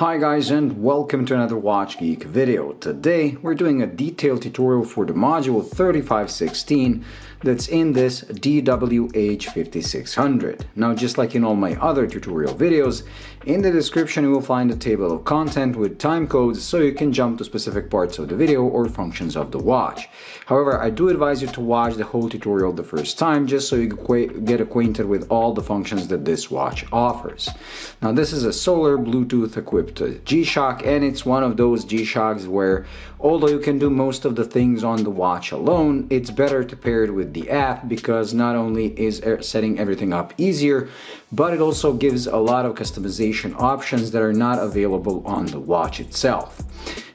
Hi guys, and welcome to another Watch Geek video. Today we're doing a detailed tutorial for the module 3516 that's in this DWH5600. Now, just like in all my other tutorial videos, in the description you will find a table of content with time codes so you can jump to specific parts of the video or functions of the watch. However, I do advise you to watch the whole tutorial the first time just so you get acquainted with all the functions that this watch offers. Now, this is a solar Bluetooth equipped G-SHOCK, and it's one of those G-SHOCKs where although you can do most of the things on the watch alone, it's better to pair it with the app because not only is setting everything up easier, but it also gives a lot of customization options that are not available on the watch itself.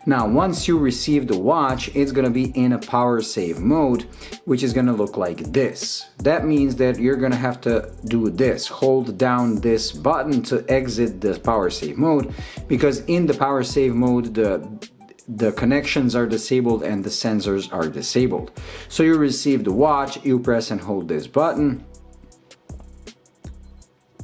Now, once you receive the watch, it's going to be in a power save mode, which is going to look like this. That means that you're going to have to do this, hold down this button to exit the power save mode, because in the power save mode, the connections are disabled and the sensors are disabled. So you receive the watch, you press and hold this button,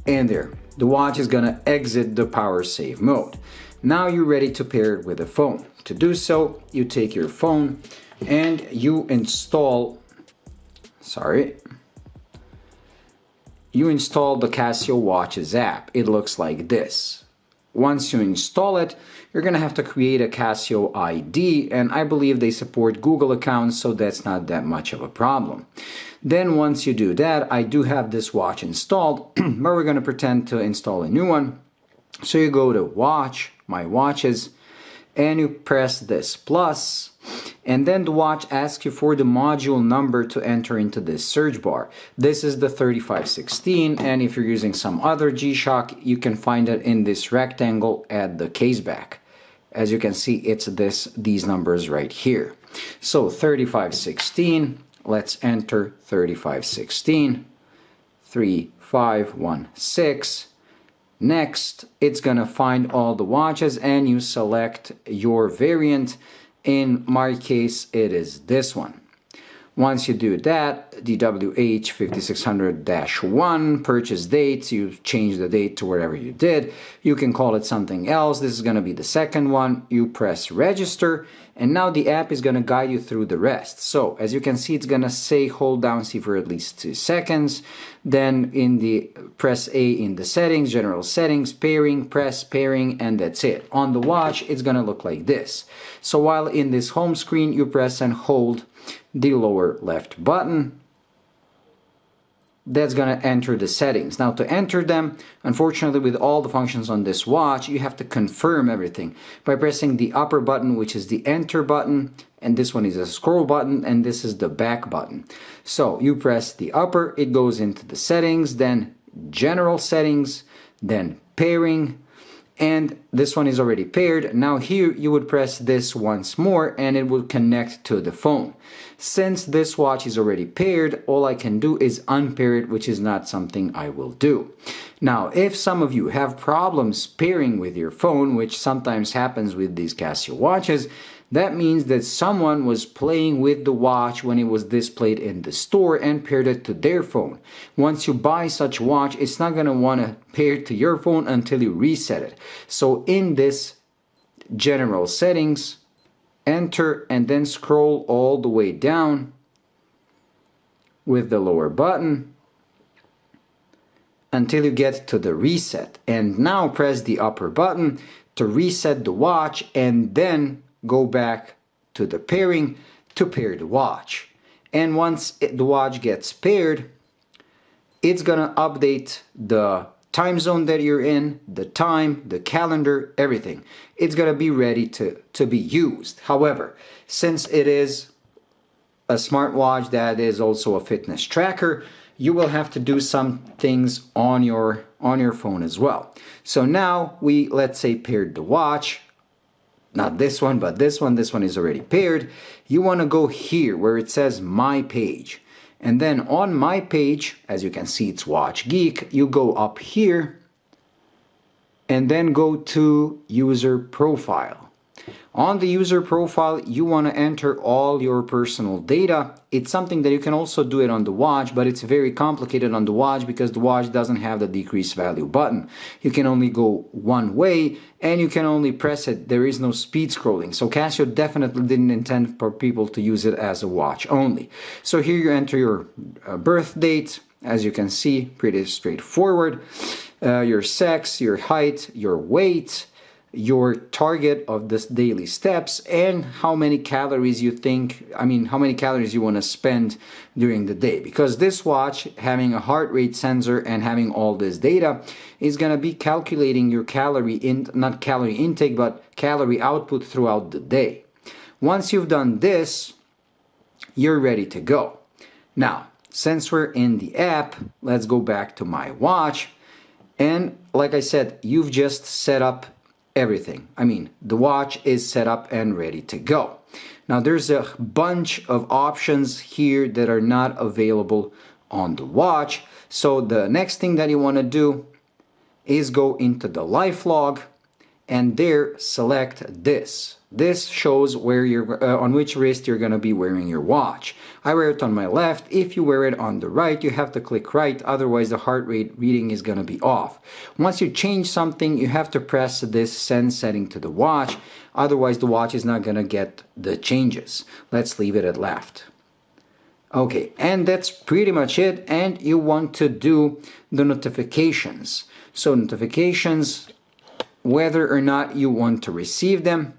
and there, the watch is going to exit the power save mode. Now you're ready to pair it with a phone. To do so, you take your phone and you install the Casio Watches app. It looks like this. Once you install it, you're going to have to create a Casio ID, and I believe they support Google accounts, so that's not that much of a problem. Then once you do that, I do have this watch installed, but we're going to pretend to install a new one. So you go to Watch, My Watches, and you press this plus, and then the watch asks you for the module number to enter into this search bar. This is the 3516, and if you're using some other G-SHOCK, you can find it in this rectangle at the case back. As you can see, it's these numbers right here. So 3516, let's enter 3516, 3516. Next, it's gonna find all the watches and you select your variant. In my case, it is this one. Once you do that, DWH5600-1, purchase dates, you change the date to wherever you did. You can call it something else. This is going to be the second one. You press register, and now the app is going to guide you through the rest. So, as you can see, it's going to say hold down C for at least 2 seconds. Then press A in the settings, general settings, pairing, press pairing, and that's it. On the watch, it's going to look like this. So while in this home screen, you press and hold the lower left button. That's going to enter the settings. Now, to enter them, unfortunately, with all the functions on this watch, you have to confirm everything by pressing the upper button, which is the enter button, and this one is a scroll button, and this is the back button. So you press the upper, it goes into the settings, then general settings, then pairing, and this one is already paired. Now here you would press this once more and it will connect to the phone. Since this watch is already paired, all I can do is unpair it, which is not something I will do. Now, if some of you have problems pairing with your phone, which sometimes happens with these Casio watches, that means that someone was playing with the watch when it was displayed in the store and paired it to their phone. Once you buy such a watch, it's not going to want to pair it to your phone until you reset it. So in this general settings, enter and then scroll all the way down with the lower button until you get to the reset. And now press the upper button to reset the watch, and then go back to the pairing to pair the watch. And once the watch gets paired, it's gonna update the time zone that you're in, the time, the calendar, everything. It's gonna be ready to be used. However, since it is a smartwatch that is also a fitness tracker, you will have to do some things on your phone as well. So now let's say paired the watch. Not this one, but this one is already paired. You want to go here where it says My Page. And then on My Page, as you can see, it's Watch Geek. You go up here and then go to User Profile. On the user profile, you want to enter all your personal data. It's something that you can also do it on the watch, but it's very complicated on the watch because the watch doesn't have the decrease value button. You can only go one way and you can only press it. There is no speed scrolling. So Casio definitely didn't intend for people to use it as a watch only. So here you enter your birth date. As you can see, pretty straightforward. Your sex, your height, your weight, your target of this daily steps, and how many calories you think, how many calories you want to spend during the day. Because this watch, having a heart rate sensor and having all this data, is going to be calculating your not calorie intake, but calorie output throughout the day. Once you've done this, you're ready to go. Now, since we're in the app, let's go back to my watch. And like I said, you've just set up everything. The watch is set up and ready to go. Now there's a bunch of options here that are not available on the watch. So the next thing that you want to do is go into the life log and there select this. This shows where you're on which wrist you're going to be wearing your watch. I wear it on my left. If you wear it on the right, you have to click right, otherwise the heart rate reading is going to be off. Once you change something, you have to press this send setting to the watch, otherwise the watch is not going to get the changes. Let's leave it at left. Okay, and that's pretty much it, and you want to do the notifications. So notifications, whether or not you want to receive them,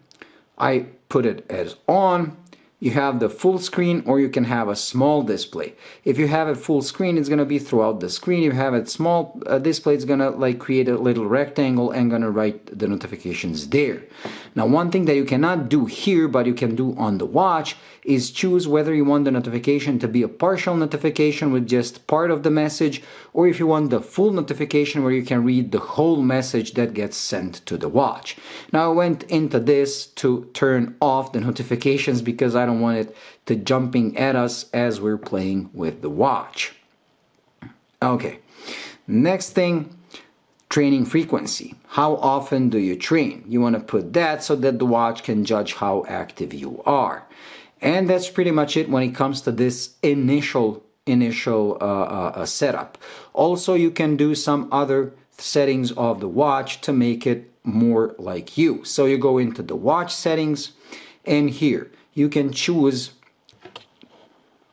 I put it as on. You have the full screen or you can have a small display. If you have it full screen, it's going to be throughout the screen. If you have it small display, it's going to create a little rectangle and going to write the notifications there. Now, one thing that you cannot do here, but you can do on the watch, is choose whether you want the notification to be a partial notification with just part of the message, or if you want the full notification where you can read the whole message that gets sent to the watch. Now, I went into this to turn off the notifications because I don't want it to jumping at us as we're playing with the watch. Okay, next thing, training frequency. How often do you train? You want to put that so that the watch can judge how active you are. And that's pretty much it when it comes to this initial setup. Also, you can do some other settings of the watch to make it more like you. So you go into the watch settings, and here you can choose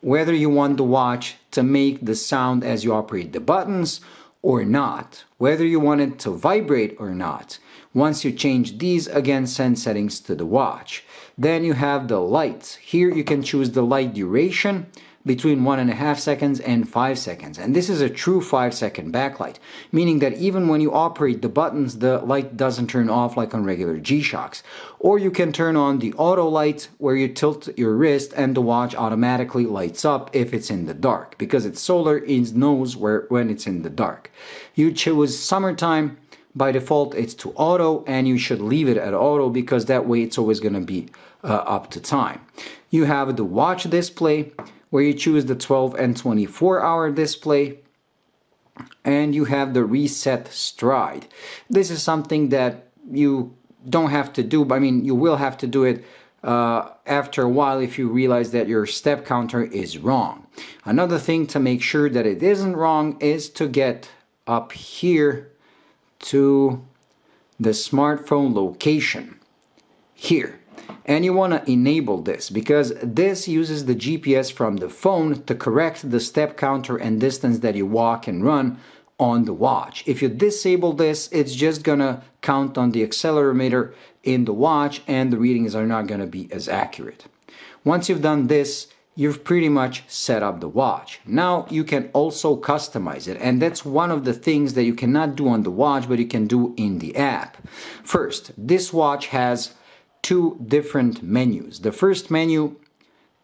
whether you want the watch to make the sound as you operate the buttons or not, whether you want it to vibrate or not. Once you change these, again, send settings to the watch. Then you have the lights. Here you can choose the light duration between 1.5 seconds and 5 seconds. And this is a true 5-second backlight, meaning that even when you operate the buttons, the light doesn't turn off like on regular G-SHOCKs. Or you can turn on the auto light where you tilt your wrist and the watch automatically lights up if it's in the dark, because it's solar, it knows when it's in the dark. You choose summertime. By default, it's to auto, and you should leave it at auto because that way it's always going to be up to time. You have the watch display where you choose the 12 and 24-hour display, and you have the reset stride. This is something that you don't have to do, but you will have to do it after a while if you realize that your step counter is wrong. Another thing to make sure that it isn't wrong is to get up here to the smartphone location here. And you want to enable this because this uses the GPS from the phone to correct the step counter and distance that you walk and run on the watch. If you disable this, it's just gonna count on the accelerometer in the watch and the readings are not gonna be as accurate. Once you've done this, you've pretty much set up the watch. Now you can also customize it, and that's one of the things that you cannot do on the watch but you can do in the app. First, this watch has two different menus. The first menu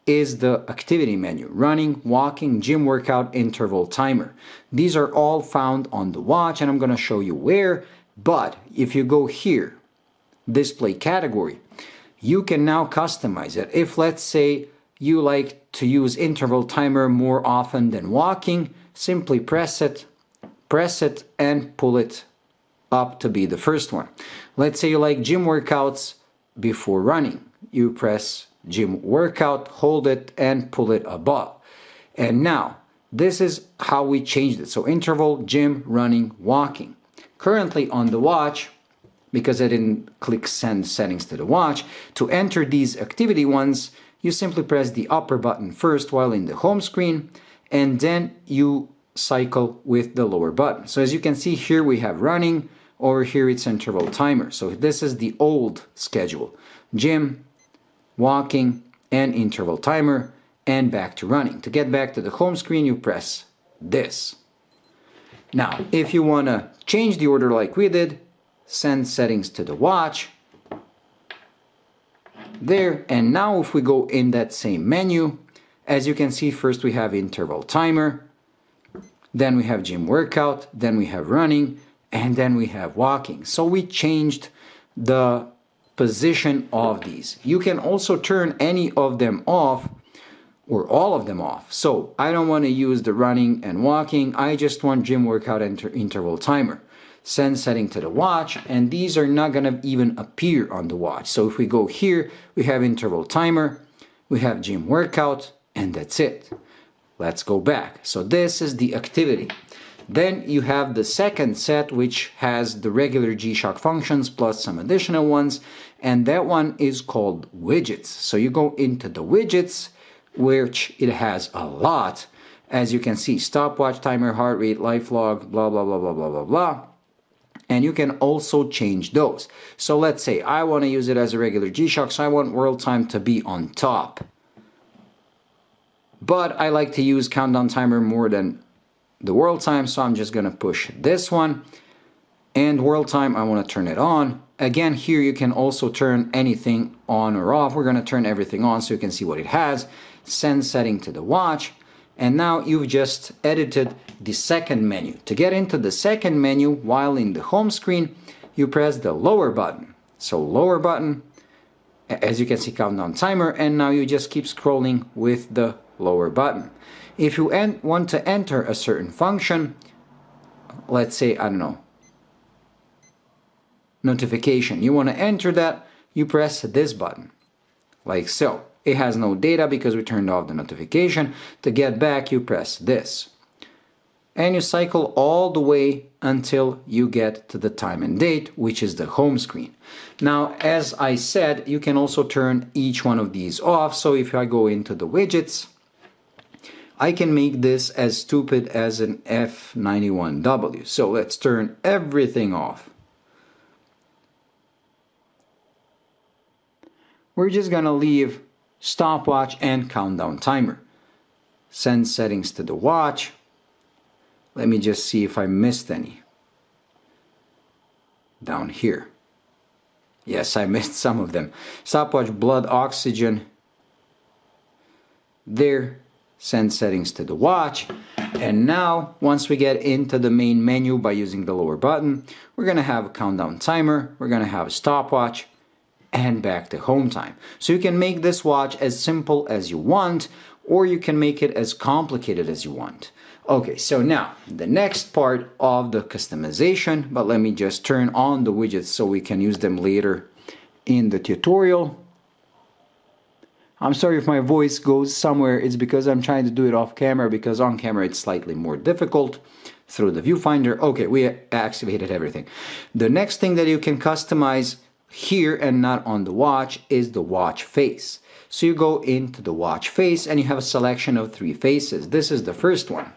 is the activity menu: running, walking, gym workout, interval timer. These are all found on the watch and I'm going to show you where, but if you go here, display category, you can now customize it. If, let's say, you like to use interval timer more often than walking, simply press it and pull it up to be the first one. Let's say you like gym workouts before running. You press gym workout, hold it, and pull it above. And now, this is how we changed it. So interval, gym, running, walking. Currently on the watch, because I didn't click send settings to the watch, to enter these activity ones, you simply press the upper button first while in the home screen, and then you cycle with the lower button. So as you can see here, we have running. Over here it's interval timer. So this is the old schedule. Gym, walking, and interval timer, and back to running. To get back to the home screen, you press this. Now, if you want to change the order like we did, send settings to the watch. There, and now if we go in that same menu, as you can see, first we have interval timer, then we have gym workout, then we have running, and then we have walking. So we changed the position of these. You can also turn any of them off or all of them off. So I don't want to use the running and walking. I just want gym workout interval timer. Send setting to the watch, and these are not going to even appear on the watch. So if we go here, we have interval timer, we have gym workout, and that's it. Let's go back. So this is the activity. Then you have the second set, which has the regular GSHOCK functions plus some additional ones, and that one is called widgets. So you go into the widgets, which it has a lot. As you can see, stopwatch, timer, heart rate, life log, blah, blah, blah, blah, blah, blah, blah. And you can also change those. So let's say I want to use it as a regular GSHOCK, so I want world time to be on top. But I like to use countdown timer more than the world time, so I'm just going to push this one. And world time, I want to turn it on. Again, here you can also turn anything on or off. We're going to turn everything on so you can see what it has. Send setting to the watch. And now you've just edited the second menu. To get into the second menu while in the home screen, you press the lower button. So lower button, as you can see, countdown timer, and now you just keep scrolling with the lower button. If you want to enter a certain function, let's say, I don't know, notification, you want to enter that, you press this button, like so. It has no data because we turned off the notification. To get back, you press this. And you cycle all the way until you get to the time and date, which is the home screen. Now, as I said, you can also turn each one of these off. So if I go into the widgets, I can make this as stupid as an F91W. So let's turn everything off. We're just gonna leave stopwatch and countdown timer. Send settings to the watch. Let me just see if I missed any. Down here. Yes, I missed some of them. Stopwatch, blood oxygen. There. Send settings to the watch. And now, once we get into the main menu by using the lower button, we're going to have a countdown timer, we're going to have a stopwatch, and back to home time. So you can make this watch as simple as you want, or you can make it as complicated as you want. Okay, so now the next part of the customization, but let me just turn on the widgets so we can use them later in the tutorial. I'm sorry if my voice goes somewhere, it's because I'm trying to do it off camera, because on camera it's slightly more difficult through the viewfinder. Okay, we activated everything. The next thing that you can customize here and not on the watch is the watch face. So you go into the watch face and you have a selection of 3 faces. This is the first one.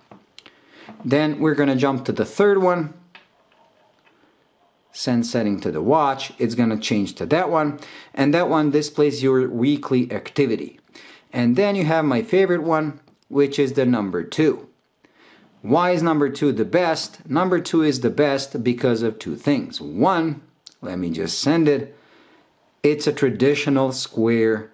Then we're going to jump to the third one. Send setting to the watch. It's going to change to that one. And that one displays your weekly activity. And then you have my favorite one, which is the number 2. Why is number 2 the best? Number 2 is the best because of 2 things. One, let me just send it. It's a traditional square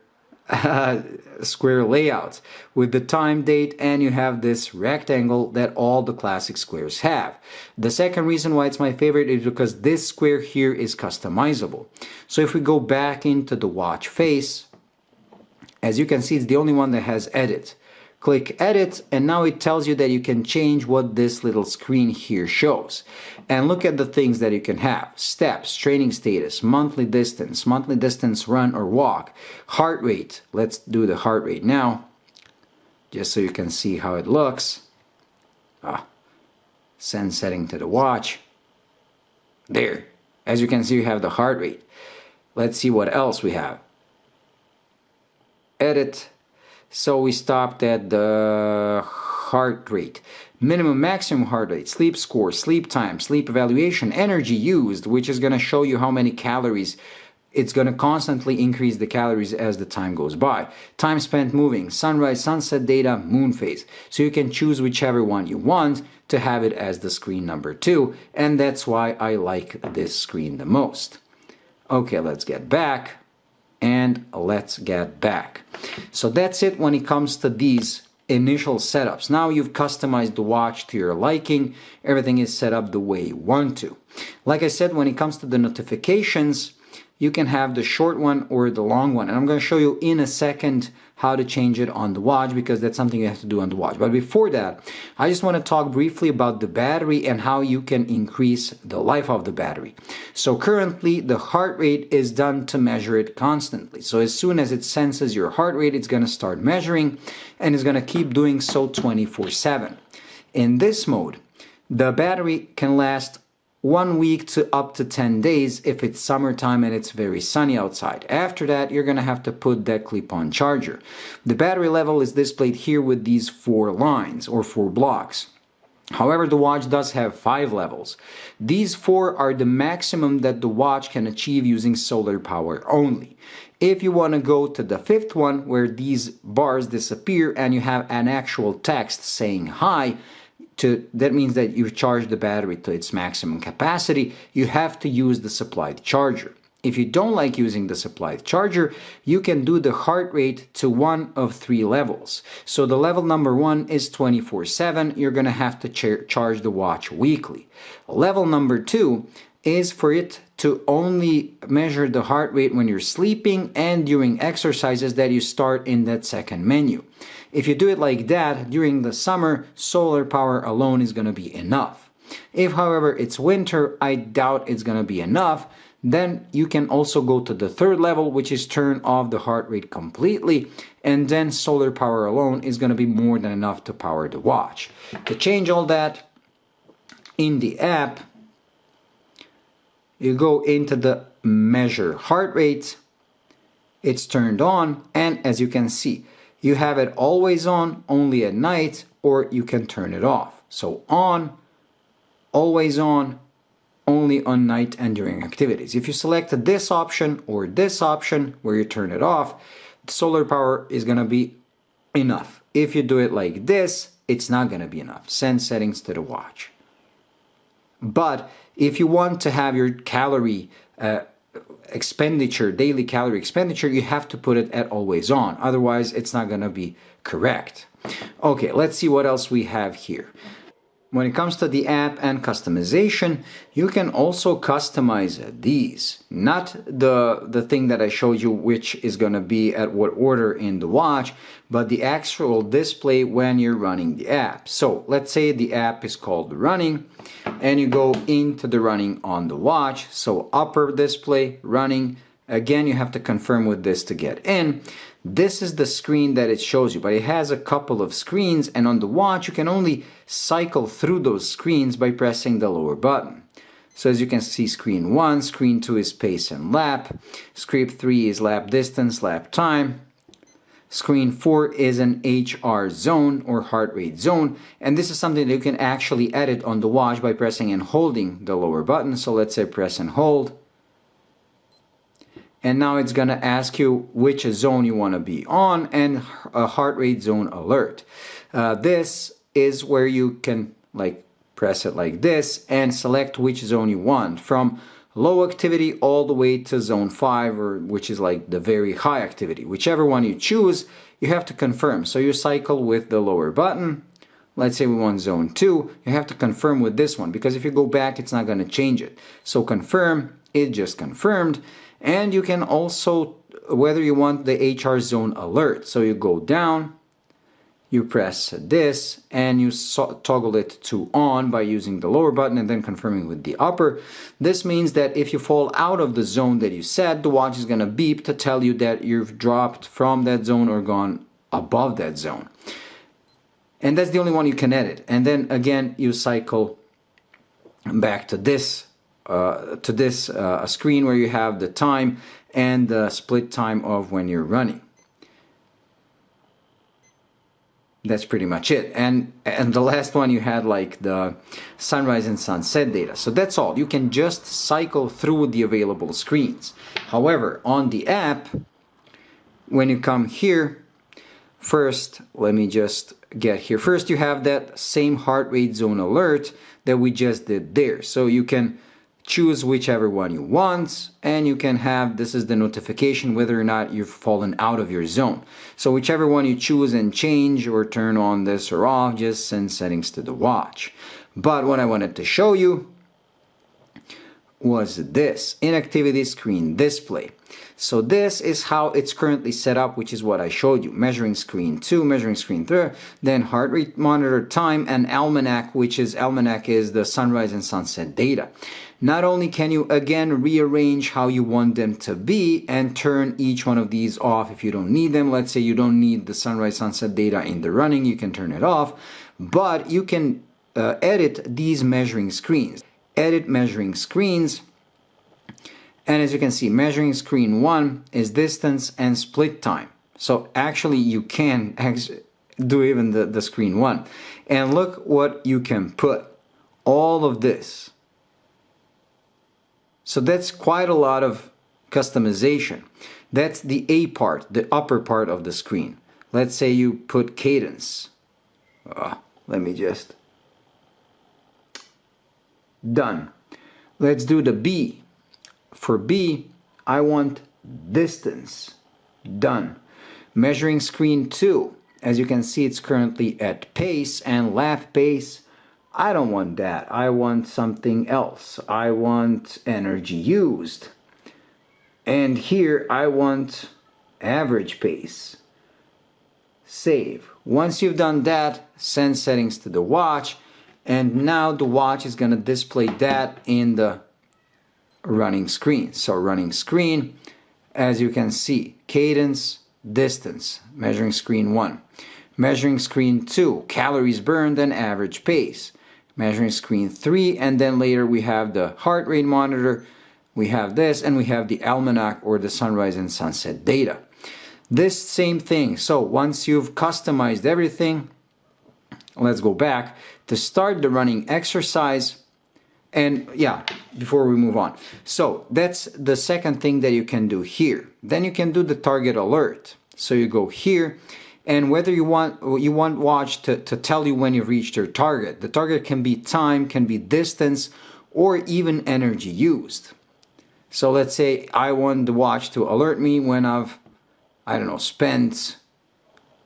layout with the time date, and you have this rectangle that all the classic squares have. The second reason why it's my favorite is because this square here is customizable. So if we go back into the watch face, as you can see, it's the only one that has edit. Click edit, and now it tells you that you can change what this little screen here shows. And look at the things that you can have: steps, training status, monthly distance run or walk, heart rate. Let's do the heart rate now, just so you can see how it looks. Send setting to the watch. There. As you can see, you have the heart rate. Let's see what else we have. Edit. So we stopped at the heart rate. Minimum, maximum heart rate, sleep score, sleep time, sleep evaluation, energy used, which is going to show you how many calories. It's going to constantly increase the calories as the time goes by. Time spent moving, sunrise, sunset data, moon phase. So you can choose whichever one you want to have it as the screen number 2, and that's why I like this screen the most. Okay, let's get back. And let's get back. So that's it when it comes to these initial setups. Now you've customized the watch to your liking. Everything is set up the way you want to. Like I said, when it comes to the notifications, you can have the short one or the long one. And I'm going to show you in a second how to change it on the watch, because that's something you have to do on the watch. But before that, I just want to talk briefly about the battery and how you can increase the life of the battery. So currently, the heart rate is done to measure it constantly. So as soon as it senses your heart rate, it's going to start measuring, and it's going to keep doing so 24/7. In this mode, the battery can last 1 week to up to 10 days if it's summertime and it's very sunny outside. After that, you're going to have to put that clip-on charger. The battery level is displayed here with these 4 lines or 4 blocks. However, the watch does have 5 levels. These 4 are the maximum that the watch can achieve using solar power only. If you want to go to the 5th one, where these bars disappear and you have an actual text saying hi, that means that you charge the battery to its maximum capacity, you have to use the supplied charger. If you don't like using the supplied charger, you can do the heart rate to one of 3 levels. So the level number 1 is 24/7. You're going to have to charge the watch weekly. Level number 2 is for it to only measure the heart rate when you're sleeping and during exercises that you start in that second menu. If you do it like that, during the summer, solar power alone is going to be enough. If, however, it's winter, I doubt it's going to be enough. Then you can also go to the 3rd level, which is turn off the heart rate completely, and then solar power alone is going to be more than enough to power the watch. To change all that, in the app, you go into the measure heart rate, it's turned on, and as you can see, you have it always on, only at night, or you can turn it off. So on, always on, only on night and during activities. If you select this option or this option where you turn it off, the solar power is going to be enough. If you do it like this, it's not going to be enough. Send settings to the watch. But if you want to have your calorie expenditure, daily calorie expenditure, you have to put it at always on. Otherwise, it's not going to be correct. Okay, let's see what else we have here. When it comes to the app and customization, you can also customize these. Not the thing that I showed you, which is going to be at what order in the watch, but the actual display when you're running the app. So let's say the app is called Running, and you go into the running on the watch. So upper display, running. Again, you have to confirm with this to get in. This is the screen that it shows you, but it has a couple of screens, and on the watch you can only cycle through those screens by pressing the lower button. So as you can see, screen 1, screen 2 is pace and lap, screen 3 is lap distance, lap time, screen 4 is an HR zone or heart rate zone, and this is something that you can actually edit on the watch by pressing and holding the lower button. So let's say press and hold. And now it's going to ask you which zone you want to be on, and a heart rate zone alert. This is where you can press it like this and select which zone you want, from low activity all the way to zone 5, or which is like the very high activity. Whichever one you choose, you have to confirm. So you cycle with the lower button. Let's say we want zone 2. You have to confirm with this one, because if you go back, it's not going to change it. So confirm, it just confirmed. And you can also, whether you want the HR zone alert, so you go down, you press this and you toggle it to on by using the lower button and then confirming with the upper. This means that if you fall out of the zone that you set, the watch is going to beep to tell you that you've dropped from that zone or gone above that zone. And that's the only one you can edit. And then again, you cycle back to this screen where you have the time and the split time of when you're running. That's pretty much it. And the last one you had like the sunrise and sunset data. So that's all. You can just cycle through the available screens. However, on the app, when you come here, first, let me just get here. First, you have that same heart rate zone alert that we just did there. So you can choose whichever one you want, and you can have, this is the notification whether or not you've fallen out of your zone. So whichever one you choose and change or turn on this or off, just send settings to the watch. But what I wanted to show you was this inactivity screen display. So this is how it's currently set up, which is what I showed you. Measuring screen 2, measuring screen 3, then heart rate monitor, time, and Almanac, which is the sunrise and sunset data. Not only can you again rearrange how you want them to be and turn each one of these off if you don't need them. Let's say you don't need the sunrise sunset data in the running, you can turn it off, but you can edit these measuring screens. Edit measuring screens, and as you can see, measuring screen 1 is distance and split time. So actually you can do even the screen 1. And look what you can put. All of this. So that's quite a lot of customization. That's the A part, the upper part of the screen. Let's say you put cadence. Let me just... Done. Let's do the B. For B, I want distance. Done. Measuring screen 2. As you can see, it's currently at pace and lap pace. I don't want that. I want something else. I want energy used. And here I want average pace. Save. Once you've done that, send settings to the watch, and now the watch is going to display that in the running screen. So running screen, as you can see, cadence, distance, measuring screen 1. Measuring screen 2, calories burned and average pace. Measuring screen 3, and then later we have the heart rate monitor, we have this, and we have the Almanac or the sunrise and sunset data. This same thing. So once you've customized everything, let's go back to start the running exercise. And yeah, before we move on, so that's the second thing that you can do here. Then you can do the target alert. So you go here, and whether you want watch to tell you when you've reached your target. The target can be time, can be distance, or even energy used. So let's say I want the watch to alert me when I've, I don't know, spent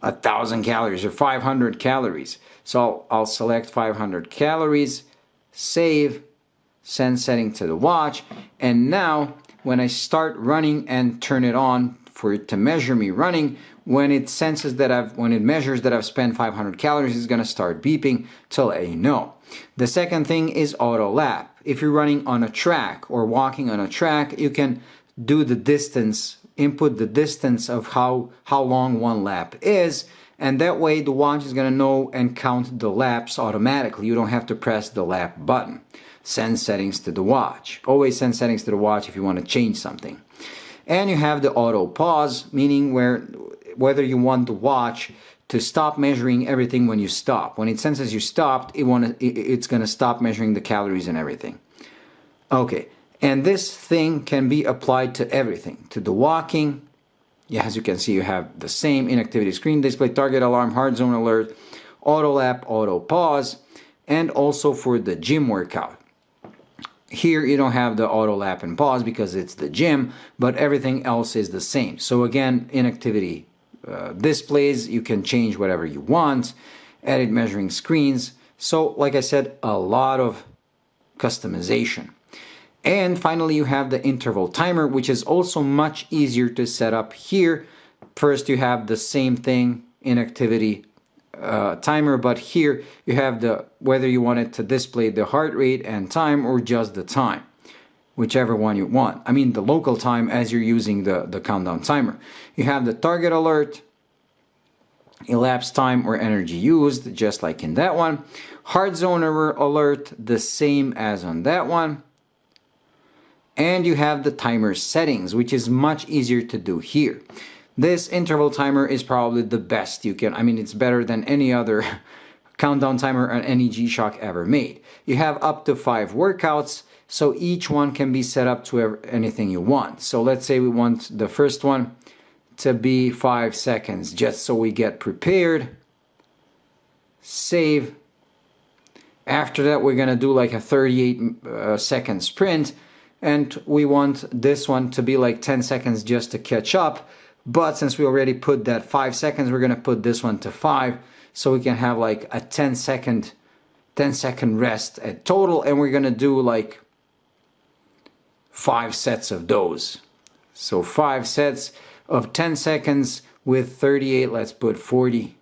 1,000 calories or 500 calories. So I'll select 500 calories, save, send setting to the watch, and now when I start running and turn it on for it to measure me running, when it senses that when it measures that I've spent 500 calories, it's going to start beeping to let you know. The second thing is auto lap. If you're running on a track or walking on a track, you can do the distance, input the distance of how long one lap is, and that way the watch is going to know and count the laps automatically. You don't have to press the lap button. Send settings to the watch. Always send settings to the watch if you want to change something. And you have the auto pause, meaning whether you want the watch to stop measuring everything when you stop. When it senses you stopped, it's going to stop measuring the calories and everything. Okay, and this thing can be applied to everything. To the walking, yeah, as you can see, you have the same inactivity screen display, target alarm, heart zone alert, auto lap, auto pause, and also for the gym workout. Here you don't have the auto lap and pause because it's the gym, but everything else is the same. So again, inactivity displays, you can change whatever you want, edit measuring screens. So like I said, a lot of customization. And finally you have the interval timer, which is also much easier to set up here. First you have the same thing, inactivity timer, but here you have the whether you want it to display the heart rate and time or just the time, whichever one you want. I mean the local time as you're using the countdown timer. You have the target alert, elapsed time or energy used, just like in that one. Heart zone alert, the same as on that one. And you have the timer settings, which is much easier to do here. This interval timer is probably the best you can, I mean it's better than any other countdown timer on any G-SHOCK ever made. You have up to 5 workouts, so each one can be set up to anything you want. So let's say we want the first one to be 5 seconds, just so we get prepared. Save. After that we're gonna do like a 38 second sprint, and we want this one to be like 10 seconds just to catch up. But since we already put that 5 seconds, we're gonna put this one to 5, so we can have like a 10 second rest at total, and we're gonna do like 5 sets of those. So 5 sets of 10 seconds with 38, let's put 40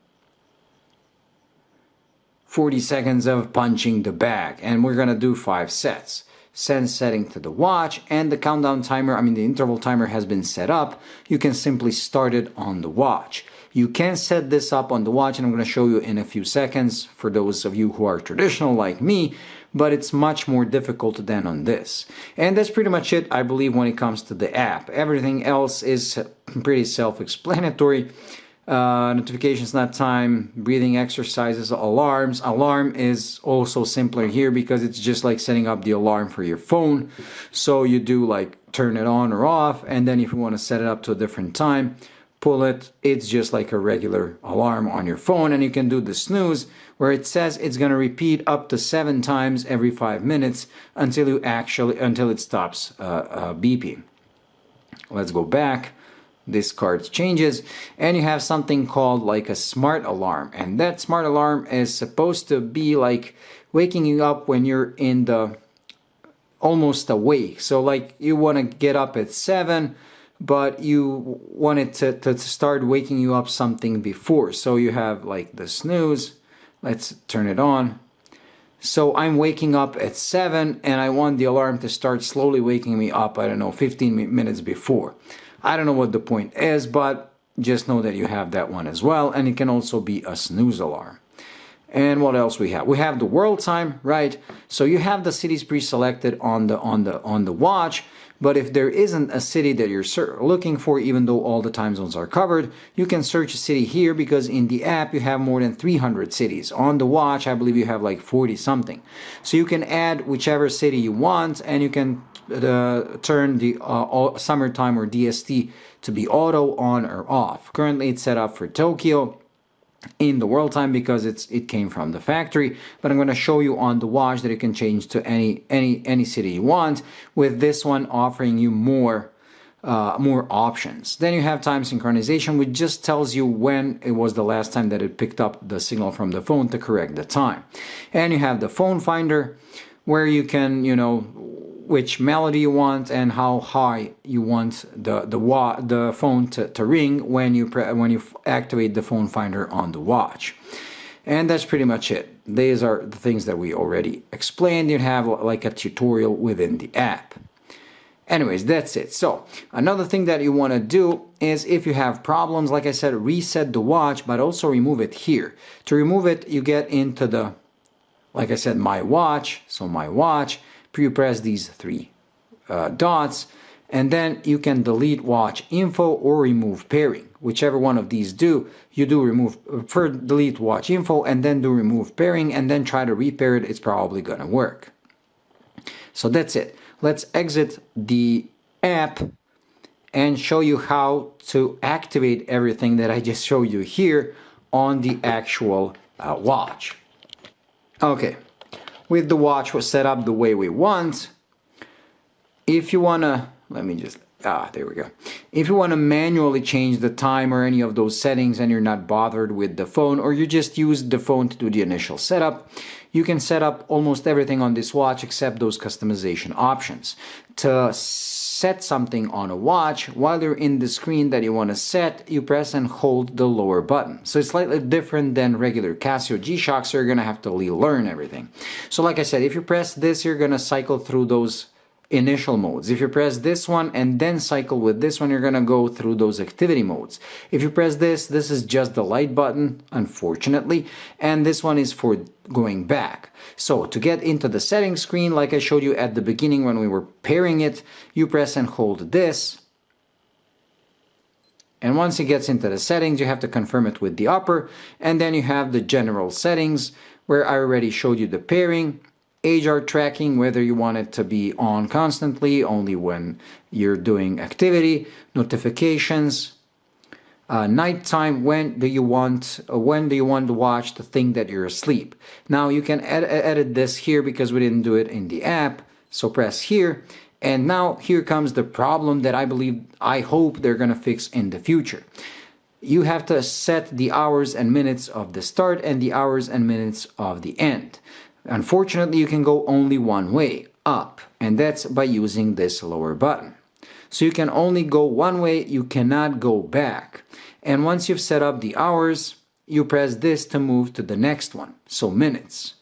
seconds of punching the bag, and we're gonna do 5 sets. Send setting to the watch, and the countdown timer, I mean the interval timer, has been set up. You can simply start it on the watch. You can set this up on the watch, and I'm going to show you in a few seconds for those of you who are traditional like me, but it's much more difficult than on this. And that's pretty much it, I believe, when it comes to the app. Everything else is pretty self-explanatory. Notifications, not time, breathing exercises, alarms. Alarm is also simpler here because it's just like setting up the alarm for your phone. So you do like turn it on or off, and then if you want to set it up to a different time, pull it. It's just like a regular alarm on your phone. And you can do the snooze, where it says it's going to repeat up to 7 times every 5 minutes until it stops beeping. Let's go back. This card changes, and you have something called like a smart alarm, and that smart alarm is supposed to be like waking you up when you're in the almost awake. So like you want to get up at 7, but you want it to start waking you up something before. So you have like the snooze. Let's turn it on. So I'm waking up at 7, and I want the alarm to start slowly waking me up, I don't know, 15 minutes before. I don't know what the point is, but just know that you have that one as well, and it can also be a snooze alarm. And what else we have? We have the world time, right? So you have the cities pre-selected on the watch, but if there isn't a city that you're looking for, even though all the time zones are covered, you can search a city here, because in the app you have more than 300 cities. On the watch, I believe you have like 40 something. So you can add whichever city you want, and you can turn the summertime or DST to be auto on or off. Currently it's set up for Tokyo in the world time because it came from the factory, but I'm going to show you on the watch that you can change to any city you want, with this one offering you more options. Then you have time synchronization, which just tells you when it was the last time that it picked up the signal from the phone to correct the time. And you have the phone finder, where you can, you know, which melody you want and how high you want the phone to ring when you activate the phone finder on the watch. And that's pretty much it. These are the things that we already explained. You have like a tutorial within the app. Anyways, that's it. So another thing that you want to do is, if you have problems, like I said, reset the watch, but also remove it here. To remove it, you get into the, like I said, my watch. So my watch, you press these 3 dots, and then you can delete watch info or remove pairing. Whichever one of these you do remove, delete watch info and then do remove pairing, and then try to repair it. It's probably gonna work. So that's it. Let's exit the app and show you how to activate everything that I just showed you here on the actual watch. Okay. With the watch was set up the way we want, if you want to, let me just, there we go. If you want to manually change the time or any of those settings, and you're not bothered with the phone, or you just use the phone to do the initial setup, you can set up almost everything on this watch except those customization options. To set something on a watch, while you're in the screen that you want to set, you press and hold the lower button. So it's slightly different than regular Casio G-SHOCK, so you're going to have to relearn everything. So like I said, if you press this, you're going to cycle through those initial modes. If you press this one and then cycle with this one, you're going to go through those activity modes. If you press this is just the light button, unfortunately, and this one is for going back. So to get into the settings screen, like I showed you at the beginning when we were pairing it, you press and hold this. And once it gets into the settings, you have to confirm it with the upper, and then you have the general settings where I already showed you the pairing, age tracking, whether you want it to be on constantly, only when you're doing activity, notifications, nighttime, when do you want to watch the thing that you're asleep. Now you can edit this here because we didn't do it in the app, so press here. And now here comes the problem that I hope they're gonna fix in the future. You have to set the hours and minutes of the start and the hours and minutes of the end. Unfortunately, you can go only one way, up, and that's by using this lower button. So you can only go one way, you cannot go back. And once you've set up the hours, you press this to move to the next one, so minutes.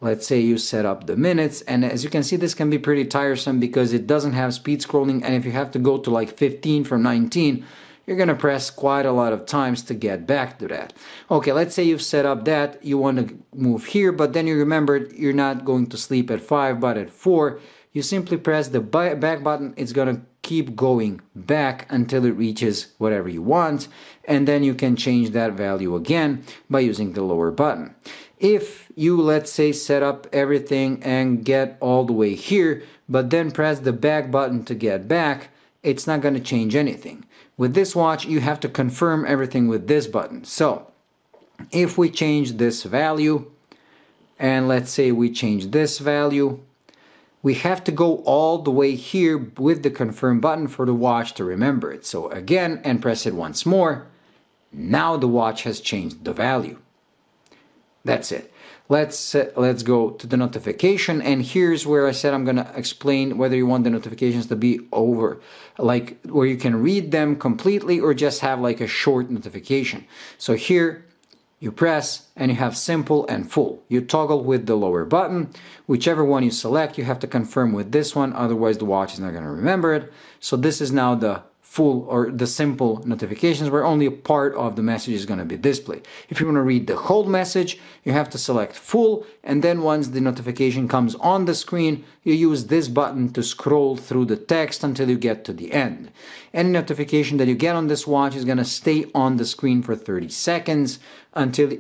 Let's say you set up the minutes, and as you can see, this can be pretty tiresome because it doesn't have speed scrolling, and if you have to go to like 15 from 19, you're going to press quite a lot of times to get back to that. Okay, let's say you've set up that, you want to move here, but then you remembered you're not going to sleep at 5, but at 4. You simply press the back button, it's going to keep going back until it reaches whatever you want, and then you can change that value again by using the lower button. If you, let's say, set up everything and get all the way here, but then press the back button to get back, it's not going to change anything. With this watch, you have to confirm everything with this button. So, if we change this value, and let's say we change this value, we have to go all the way here with the confirm button for the watch to remember it. So again, and press it once more. Now the watch has changed the value. That's it. Let's go to the notification, and here's where I said I'm going to explain whether you want the notifications to be over, like where you can read them completely or just have like a short notification. So here you press and you have simple and full. You toggle with the lower button. Whichever one you select, you have to confirm with this one, otherwise the watch is not going to remember it. So this is now the full or the simple notifications where only a part of the message is going to be displayed. If you want to read the whole message, you have to select full, and then once the notification comes on the screen, you use this button to scroll through the text until you get to the end. Any notification that you get on this watch is going to stay on the screen for 30 seconds until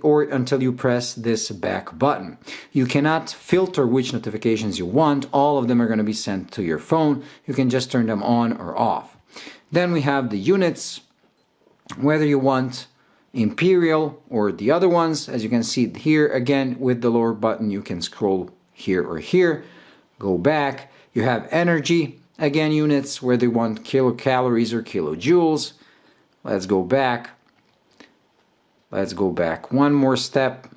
you press this back button. You cannot filter which notifications you want. All of them are going to be sent to your phone. You can just turn them on or off. Then we have the units, whether you want imperial or the other ones. As you can see here, again, with the lower button, you can scroll here or here, go back. You have energy, again, units, whether you want kilocalories or kilojoules. Let's go back. Let's go back one more step.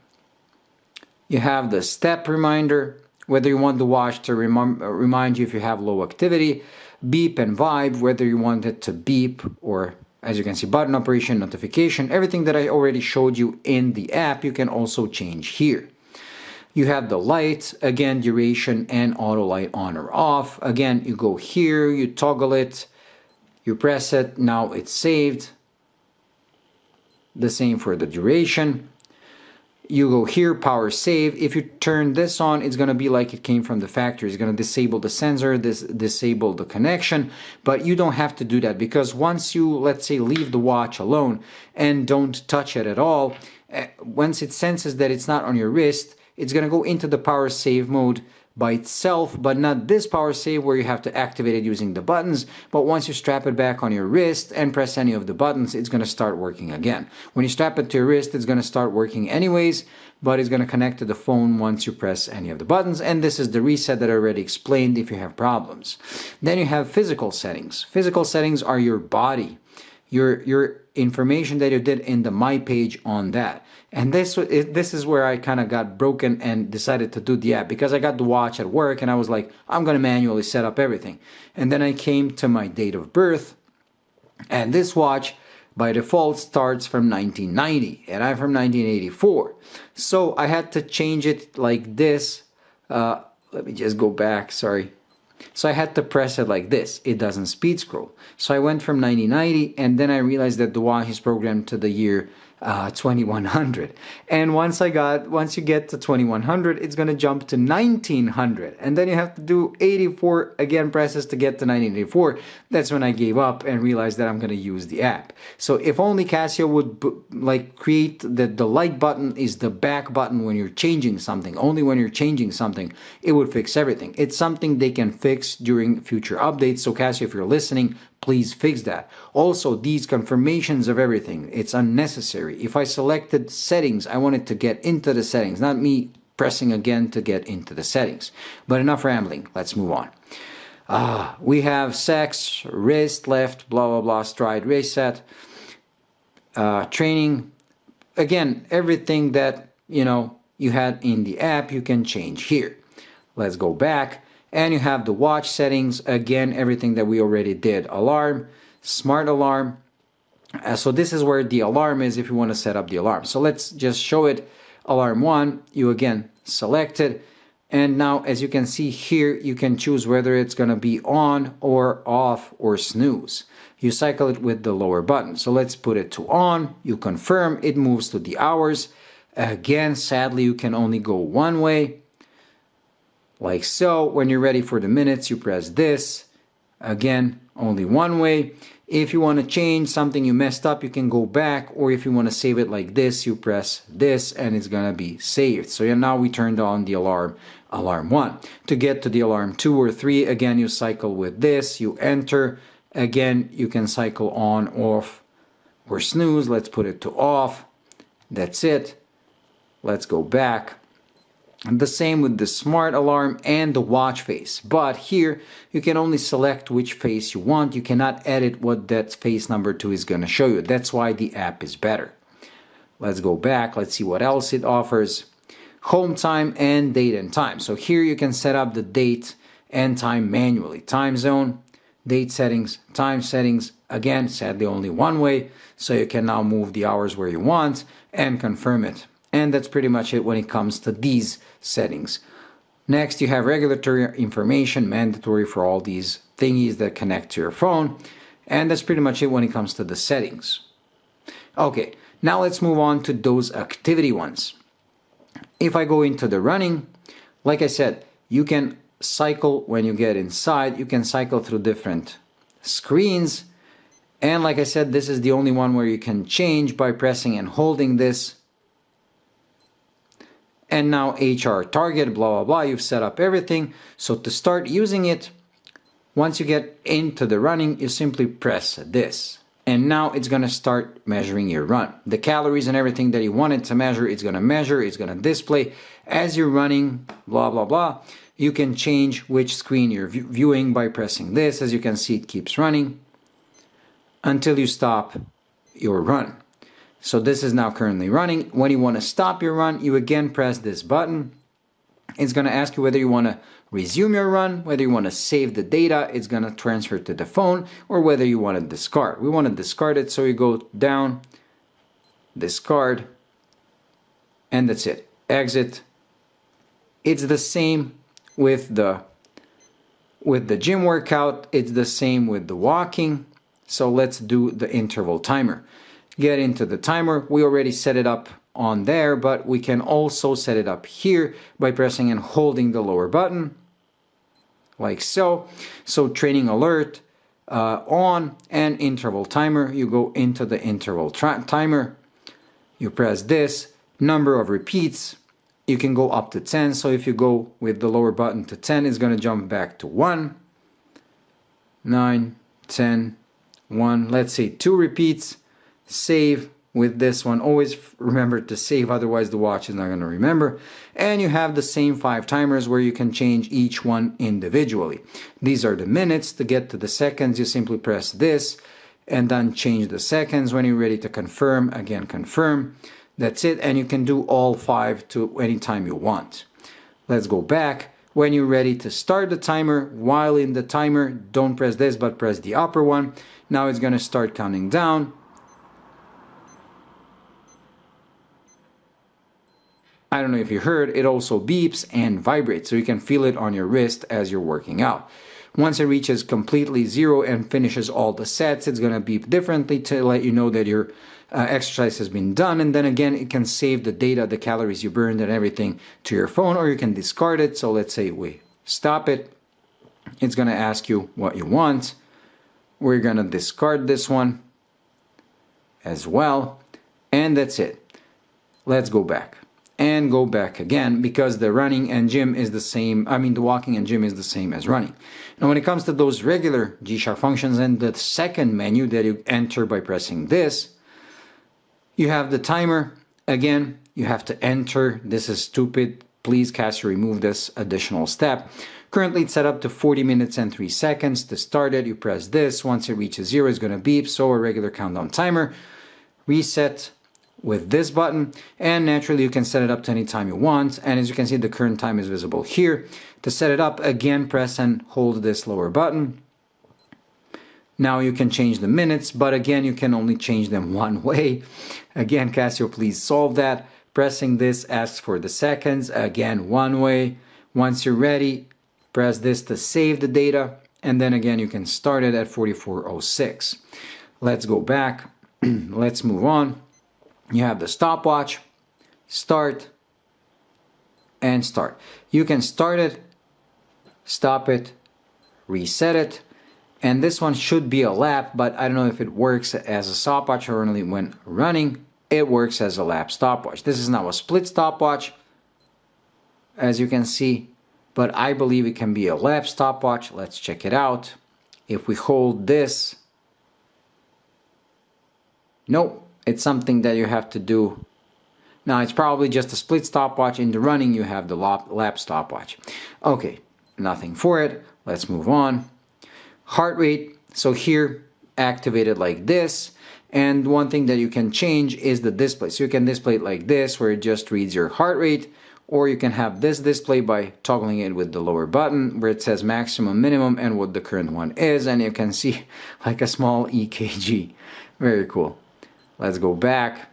You have the step reminder, whether you want the watch to remind you if you have low activity. Beep and vibe, whether you want it to beep or, as you can see, button operation, notification, everything that I already showed you in the app, you can also change here. You have the light, again, duration and auto light on or off. Again, you go here, you toggle it, you press it, now it's saved. The same for the duration. You go here, power save. If you turn this on, it's going to be like it came from the factory. It's going to disable the sensor, disable the connection, but you don't have to do that because once you, let's say, leave the watch alone and don't touch it at all, once it senses that it's not on your wrist, it's going to go into the power save mode by itself, but not this power save where you have to activate it using the buttons. But once you strap it back on your wrist and press any of the buttons, it's going to start working again. When you strap it to your wrist, it's going to start working anyways, but it's going to connect to the phone once you press any of the buttons. And this is the reset that I already explained if you have problems. Then you have physical settings. Physical settings are your body. your information that you did in the My Page on that. And this is where I kind of got broken and decided to do the app, because I got the watch at work and I was like, I'm going to manually set up everything. And then I came to my date of birth, and this watch by default starts from 1990 and I'm from 1984. So I had to change it like this. Let me just go back, sorry. So I had to press it like this. It doesn't speed scroll. So I went from 1990, and then I realized that the watch is programmed to the year 2100. And once you get to 2100, it's going to jump to 1900. And then you have to do 84 again presses to get to 1984. That's when I gave up and realized that I'm going to use the app. So if only Casio would create the light button is the back button when you're changing something. Only when you're changing something, it would fix everything. It's something they can fix during future updates. So Casio, if you're listening, please fix that. Also, these confirmations of everything, it's unnecessary. If I selected settings, I wanted to get into the settings, not me pressing again to get into the settings. But enough rambling, let's move on. We have sex, wrist, left, blah, blah, blah, stride, reset, training. Again, everything that, you had in the app, you can change here. Let's go back. And you have the watch settings, again, everything that we already did. Alarm, smart alarm. So this is where the alarm is if you want to set up the alarm. So let's just show it. Alarm 1, you again select it. And now, as you can see here, you can choose whether it's going to be on or off or snooze. You cycle it with the lower button. So let's put it to on. You confirm, it moves to the hours. Again, sadly, you can only go one way. Like so. When you're ready for the minutes, you press this. Again, only one way. If you want to change something you messed up, you can go back, or if you want to save it like this, you press this and it's gonna be saved. So now we turned on the alarm 1. To get to the alarm 2 or 3, again, you cycle with this, you enter. Again, you can cycle on, off, or snooze. Let's put it to off. That's it. Let's go back. And the same with the smart alarm and the watch face. But here, you can only select which face you want. You cannot edit what that face number 2 is going to show you. That's why the app is better. Let's go back. Let's see what else it offers. Home time and date and time. So here you can set up the date and time manually. Time zone, date settings, time settings. Again, sadly only one way. So you can now move the hours where you want and confirm it. And that's pretty much it when it comes to these settings. Next, you have regulatory information, mandatory for all these thingies that connect to your phone. And that's pretty much it when it comes to the settings. Okay, now let's move on to those activity ones. If I go into the running, like I said, you can cycle when you get inside. You can cycle through different screens. And like I said, this is the only one where you can change by pressing and holding this. And now HR target, blah, blah, blah, you've set up everything. So to start using it, once you get into the running, you simply press this. And now it's going to start measuring your run. The calories and everything that you wanted to measure, it's going to measure, it's going to display. As you're running, blah, blah, blah, you can change which screen you're viewing by pressing this. As you can see, it keeps running until you stop your run. So this is now currently running. When you want to stop your run, you again press this button. It's going to ask you whether you want to resume your run, whether you want to save the data, it's going to transfer to the phone, or whether you want to discard. We want to discard it, so you go down, discard, and that's it. Exit. It's the same with the gym workout. It's the same with the walking. So let's do the interval timer. Get into the timer. We already set it up on there, but we can also set it up here by pressing and holding the lower button, like so. So training alert on and interval timer. You go into the interval timer. You press this. Number of repeats. You can go up to 10. So if you go with the lower button to 10, it's going to jump back to 1, 9, 10, 1. Let's say 2 repeats. Save with this one. Always remember to save, otherwise the watch is not going to remember. And you have the same 5 timers where you can change each one individually. These are the minutes. To get to the seconds, you simply press this. and then change the seconds. When you're ready to confirm, again confirm. That's it, and you can do all 5 to any time you want. Let's go back. When you're ready to start the timer, while in the timer, don't press this but press the upper one. Now it's going to start counting down. I don't know if you heard, it also beeps and vibrates, so you can feel it on your wrist as you're working out. Once it reaches completely 0 and finishes all the sets, it's going to beep differently to let you know that your exercise has been done. And then again, it can save the data, the calories you burned and everything to your phone, or you can discard it. So let's say we stop it. It's going to ask you what you want. We're going to discard this one as well. And that's it. Let's go back. And go back again, because the running and gym is the same. I mean, the walking and gym is the same as running. Now, when it comes to those regular GSHOCK functions and the second menu that you enter by pressing this, you have the timer. Again, you have to enter. This is stupid. Please, Casio, remove this additional step. Currently, it's set up to 40 minutes and 3 seconds. To start it, you press this. Once it reaches 0, it's going to beep. So a regular countdown timer. Reset with this button, and naturally you can set it up to any time you want. And as you can see, the current time is visible here. To set it up, again press and hold this lower button. Now you can change the minutes, but again you can only change them one way. Again, Casio, please solve that. Pressing this asks for the seconds, again one way. Once you're ready, press this to save the data, and then again you can start it at 44:06. Let's go back. Let's move on. You have the stopwatch, start, and start. You can start it, stop it, reset it, and this one should be a lap, but I don't know if it works as a stopwatch or only when running. It works as a lap stopwatch. This is now a split stopwatch, as you can see, but I believe it can be a lap stopwatch. Let's check it out. If we hold this, nope. It's something that you have to do. Now, it's probably just a split stopwatch. In the running, you have the lap stopwatch. Okay, nothing for it. Let's move on. Heart rate. So here, activated like this. And one thing that you can change is the display. So you can display it like this, where it just reads your heart rate. Or you can have this display by toggling it with the lower button, where it says maximum, minimum, and what the current one is. And you can see like a small EKG. Very cool. Let's go back.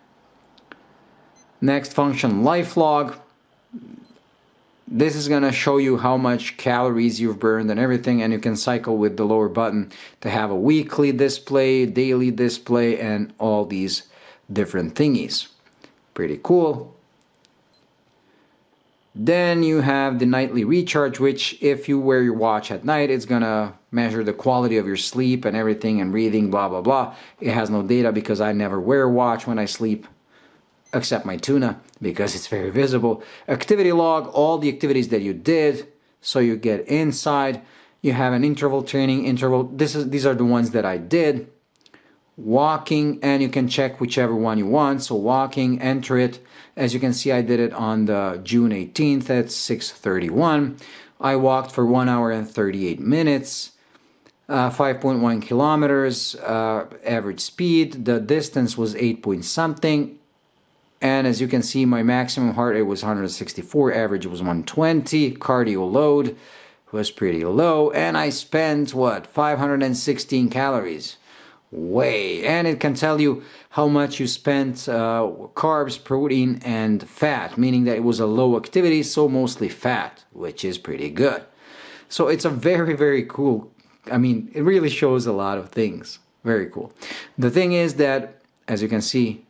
Next function, life log. This is going to show you how much calories you've burned and everything, and you can cycle with the lower button to have a weekly display, daily display, and all these different thingies. Pretty cool. Then you have the nightly recharge, which if you wear your watch at night, it's gonna measure the quality of your sleep and everything and breathing, blah, blah, blah. It has no data because I never wear a watch when I sleep, except my tuna, because it's very visible. Activity log, all the activities that you did. So you get inside, you have an interval training, interval. These are the ones that I did. Walking, and you can check whichever one you want. So walking, enter it. As you can see, I did it on the June 18th at 6:31. I walked for 1 hour and 38 minutes, 5.1 kilometers, average speed. The distance was 8 point something. And as you can see, my maximum heart rate was 164, average was 120. Cardio load was pretty low. And I spent, what, 516 calories. Way. And it can tell you how much you spent carbs, protein, and fat, meaning that it was a low activity, so mostly fat, which is pretty good. So it's a very, very cool, I mean, it really shows a lot of things. Very cool. The thing is that, as you can see,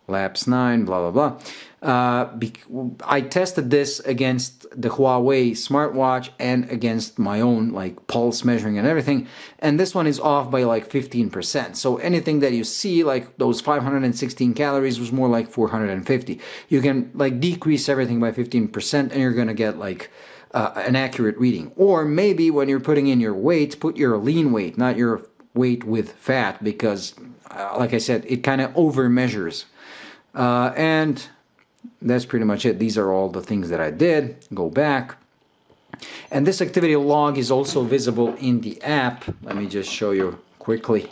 laps 9, blah, blah, blah. I tested this against the Huawei smartwatch and against my own like pulse measuring and everything, and this one is off by like 15%. So anything that you see like those 516 calories was more like 450. You can like decrease everything by 15% and you're gonna get like an accurate reading. Or maybe when you're putting in your weight, put your lean weight, not your weight with fat, because like I said, it kind of over measures. And that's pretty much it. These are all the things that I did. Go back. And this activity log is also visible in the app. Let me just show you quickly.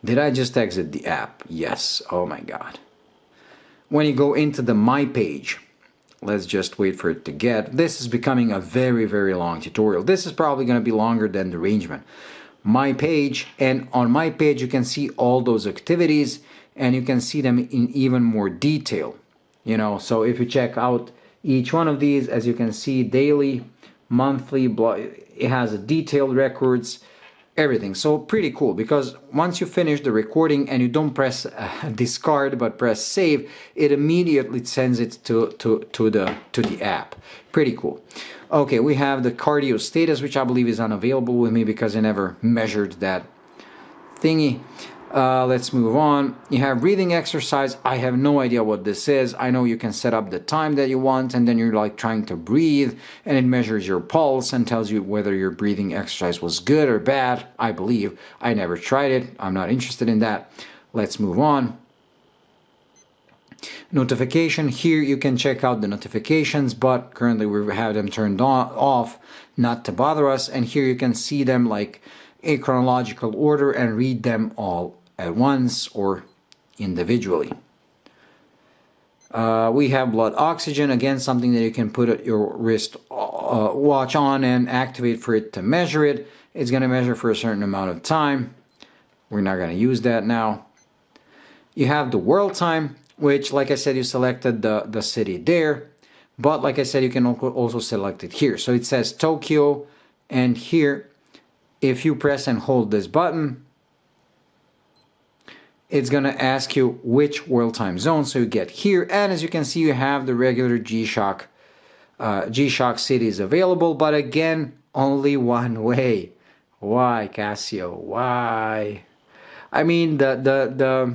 Did I just exit the app? Yes. Oh my God. When you go into the My page, let's just wait for it to get. This is becoming a very, very long tutorial. This is probably going to be longer than the arrangement. My page, and on My page you can see all those activities and you can see them in even more detail. You know, so if you check out each one of these, as you can see, daily, monthly, it has a detailed records, everything. So pretty cool, because once you finish the recording and you don't press discard but press save, it immediately sends it to the app. Pretty cool. Okay, we have the cardio status, which I believe is unavailable with me because I never measured that thingy. Let's move on. You have breathing exercise. I have no idea what this is. I know you can set up the time that you want, and then you're like trying to breathe, and it measures your pulse and tells you whether your breathing exercise was good or bad, I believe. I never tried it. I'm not interested in that. Let's move on. Notification. Here you can check out the notifications, but currently we have them turned off, not to bother us. And here you can see them like in chronological order and read them all at once or individually. We have blood oxygen, again something that you can put at your wrist watch on and activate for it to measure it. It's going to measure for a certain amount of time. We're not going to use that now. You have the world time, which, like I said, you selected the city there, but like I said, you can also select it here. So it says Tokyo, and here if you press and hold this button, it's going to ask you which world time zone, so you get here, and as you can see you have the regular GSHOCK cities available, but again only one way. Why, Casio? Why? I mean, the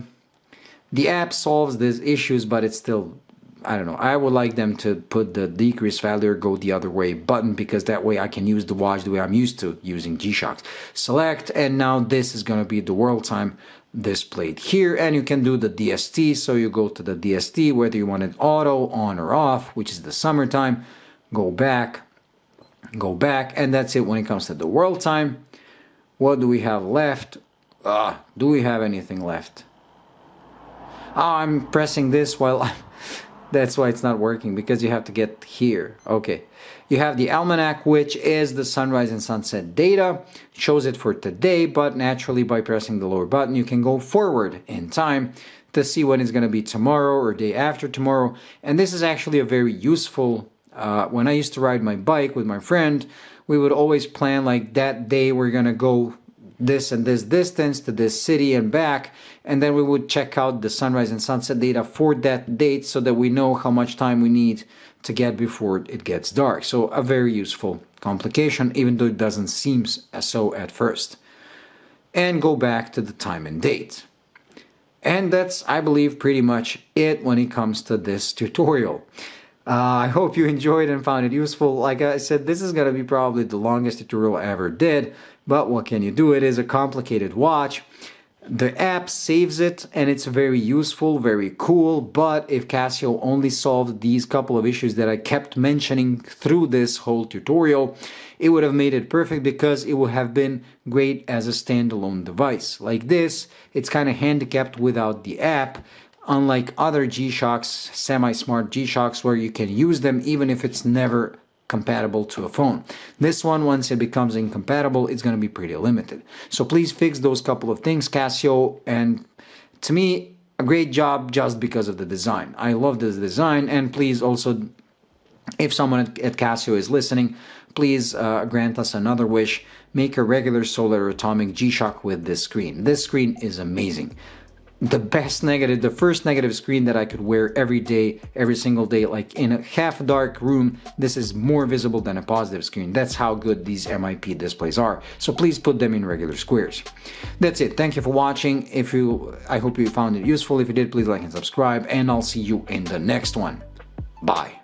app solves these issues, but it's still, I don't know. I would like them to put the decrease value or go the other way button, because that way I can use the watch the way I'm used to using G-Shocks. Select, and now this is going to be the world time displayed here, and you can do the DST. So you go to the DST, whether you want it auto, on or off, which is the summertime. Go back, and that's it when it comes to the world time. What do we have left? Do we have anything left? I'm pressing this while that's why it's not working, because you have to get here. Okay, you have the Almanac, which is the sunrise and sunset data. It shows it for today, but naturally by pressing the lower button you can go forward in time to see when it's going to be tomorrow or day after tomorrow. And this is actually a very useful, when I used to ride my bike with my friend, we would always plan like that day we're going to go this and this distance to this city and back, and then we would check out the sunrise and sunset data for that date so that we know how much time we need to get before it gets dark. So a very useful complication, even though it doesn't seem so at first. And go back to the time and date. And that's, I believe, pretty much it when it comes to this tutorial. I hope you enjoyed and found it useful. Like I said, this is going to be probably the longest tutorial I ever did, but what can you do? It is a complicated watch. The app saves it, and it's very useful, very cool, but if Casio only solved these couple of issues that I kept mentioning through this whole tutorial, it would have made it perfect, because it would have been great as a standalone device. Like this, it's kind of handicapped without the app, unlike other G-Shocks, semi-smart G-Shocks, where you can use them even if it's never compatible to a phone. This one, once it becomes incompatible, it's going to be pretty limited. So please fix those couple of things, Casio, and to me, a great job just because of the design. I love this design, and please also, if someone at Casio is listening, please grant us another wish. Make a regular solar atomic G-Shock with this screen. This screen is amazing. The best negative, the first negative screen that I could wear every day, every single day, like in a half dark room, this is more visible than a positive screen. That's how good these MIP displays are. So please put them in regular squares. That's it. Thank you for watching. I hope you found it useful. If you did, please like and subscribe, and I'll see you in the next one. Bye.